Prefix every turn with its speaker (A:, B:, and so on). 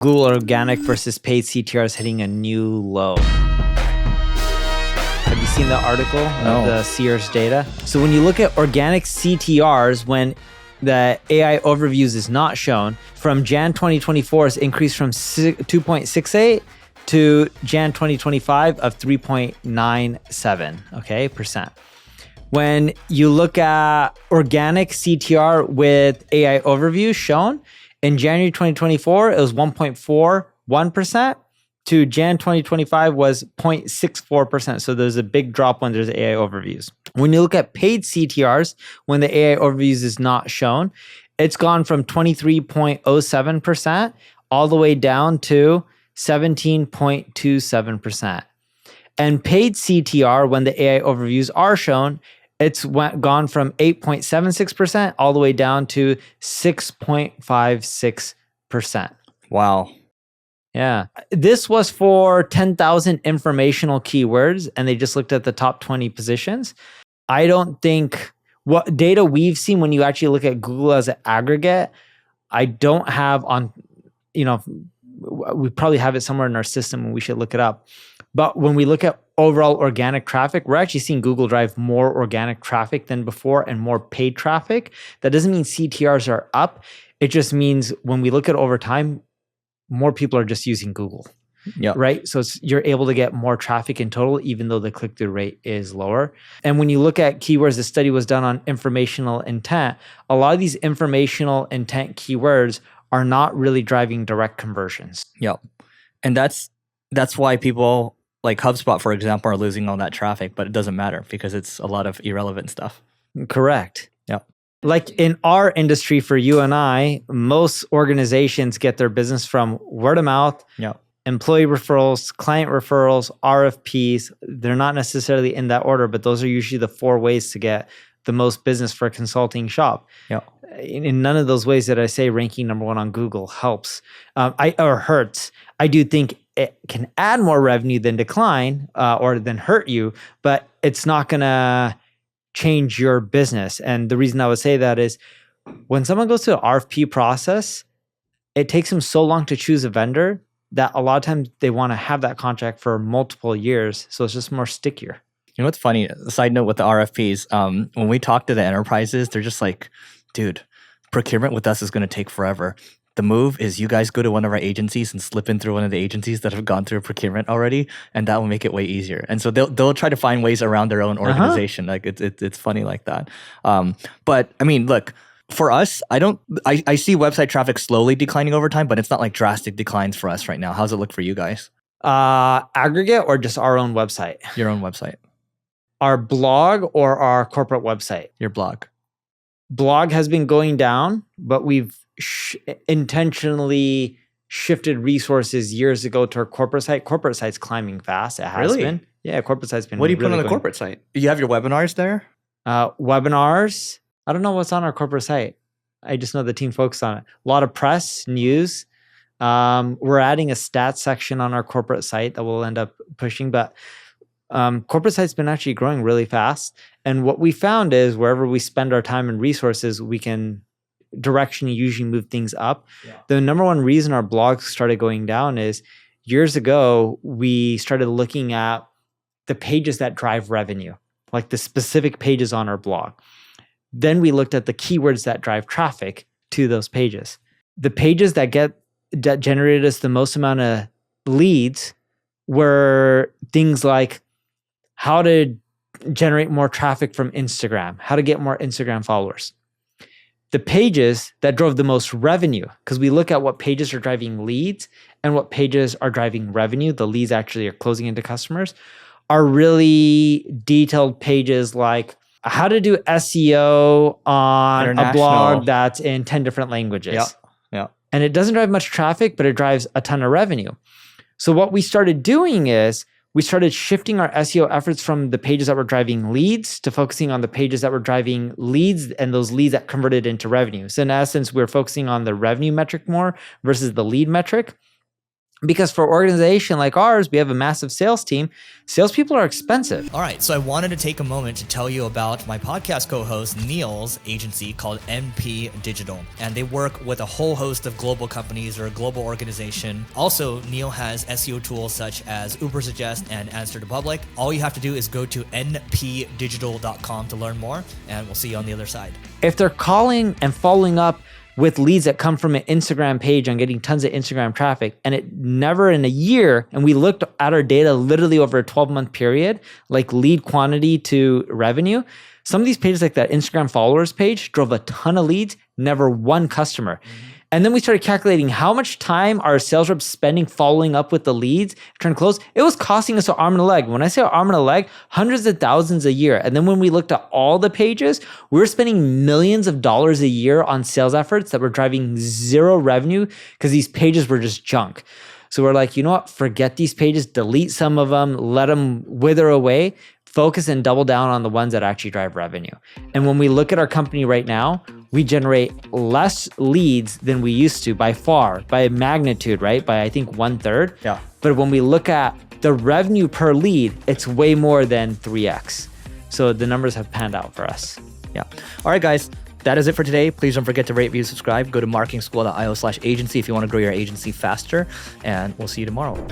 A: Google organic versus paid CTRs hitting a new low. Have you seen the article of the Sears data? So when you look at organic CTRs, when the AI overviews is not shown, from Jan 2024 has increased from 2.68 to Jan 2025 of 3.97 percent. When you look at organic CTR with AI overviews shown, in January 2024, it was 1.41%. To Jan 2025 was 0.64%. So there's a big drop when there's AI overviews. When you look at paid CTRs, when the AI overviews is not shown, it's gone from 23.07% all the way down to 17.27%. And paid CTR, when the AI overviews are shown, it's gone from 8.76% all the way down to 6.56%.
B: Wow.
A: Yeah. This was for 10,000 informational keywords, and they just looked at the top 20 positions. I don't think what data we've seen when you actually look at Google as an aggregate, I don't have on, we probably have it somewhere in our system and we should look it up. But when we look at overall organic traffic, we're actually seeing Google drive more organic traffic than before and more paid traffic. That doesn't mean CTRs are up. It just means when we look at over time, more people are just using Google, right? So you're able to get more traffic in total, even though the click-through rate is lower. And when you look at keywords, the study was done on informational intent. A lot of these informational intent keywords are not really driving direct conversions.
B: Yep. And that's why people like HubSpot, for example, are losing all that traffic, but it doesn't matter because it's a lot of irrelevant stuff.
A: Correct.
B: Yep.
A: Like in our industry, for you and I, most organizations get their business from word of mouth, employee referrals, client referrals, RFPs. They're not necessarily in that order, but those are usually the 4 ways to get the most business for a consulting shop.
B: Yeah.
A: In none of those ways that I say ranking number 1 on Google helps or hurts. I do think it can add more revenue than decline or than hurt you, but it's not going to change your business. And the reason I would say that is when someone goes to an RFP process, it takes them so long to choose a vendor that a lot of times they want to have that contract for multiple years. So it's just more stickier.
B: You know what's funny? Side note with the RFPs, when we talk to the enterprises, they're just like, dude, procurement with us is going to take forever. The move is you guys go to one of our agencies and slip in through one of the agencies that have gone through procurement already, and that will make it way easier. And so they'll try to find ways around their own organization. Like it's funny like that. But I mean, look, for us, I see website traffic slowly declining over time, but it's not like drastic declines for us right now. How's it look for you guys?
A: Aggregate or just our own website?
B: Your own website.
A: Our blog or our corporate website?
B: Your blog.
A: Blog has been going down, but we've intentionally shifted resources years ago to our corporate site. Corporate site's climbing fast. It has been. Yeah, corporate site's been.
B: What do you put on the corporate site? You have your webinars there?
A: Webinars. I don't know what's on our corporate site. I just know the team focused on it. A lot of press, news. We're adding a stats section on our corporate site that we'll end up pushing, but corporate site's been actually growing really fast. And what we found is wherever we spend our time and resources, we can directionally usually move things up. Yeah. The number 1 reason our blogs started going down is years ago, we started looking at the pages that drive revenue, like the specific pages on our blog. Then we looked at the keywords that drive traffic to those pages. The pages that generated us the most amount of leads were things like how to generate more traffic from Instagram, how to get more Instagram followers. The pages that drove the most revenue, because we look at what pages are driving leads and what pages are driving revenue, the leads actually are closing into customers, are really detailed pages like how to do SEO on a blog that's in 10 different languages.
B: Yeah.
A: And it doesn't drive much traffic, but it drives a ton of revenue. So what we started doing is we started shifting our SEO efforts from the pages that were driving leads to focusing on the pages that were driving leads and those leads that converted into revenue. So in essence, we're focusing on the revenue metric more versus the lead metric. Because for an organization like ours, we have a massive sales team. Salespeople are expensive.
B: All right, so I wanted to take a moment to tell you about my podcast co-host Neil's agency called NP Digital. And they work with a whole host of global companies or a global organization. Also, Neil has SEO tools such as 𝗔𝗕𝗢𝗪 and Answer to Public. All you have to do is go to npdigital.com to learn more, and we'll see you on the other side.
A: If they're calling and following up with leads that come from an Instagram page on getting tons of Instagram traffic, and it never in a year, and we looked at our data literally over a 12-month period, like lead quantity to revenue, some of these pages like that Instagram followers page drove a ton of leads, never one customer. And then we started calculating how much time our sales reps spending following up with the leads, trying to close. It was costing us an arm and a leg. When I say arm and a leg, hundreds of thousands a year. And then when we looked at all the pages, we were spending millions of dollars a year on sales efforts that were driving zero revenue because these pages were just junk. So we're like, you know what? Forget these pages, delete some of them, let them wither away, focus and double down on the ones that actually drive revenue. And when we look at our company right now, we generate less leads than we used to by far, by magnitude, right? By I think 1/3.
B: Yeah.
A: But when we look at the revenue per lead, it's way more than 3x. So the numbers have panned out for us.
B: Yeah. All right, guys. That is it for today. Please don't forget to rate, review, subscribe. Go to marketingschool.io/agency if you want to grow your agency faster. And we'll see you tomorrow.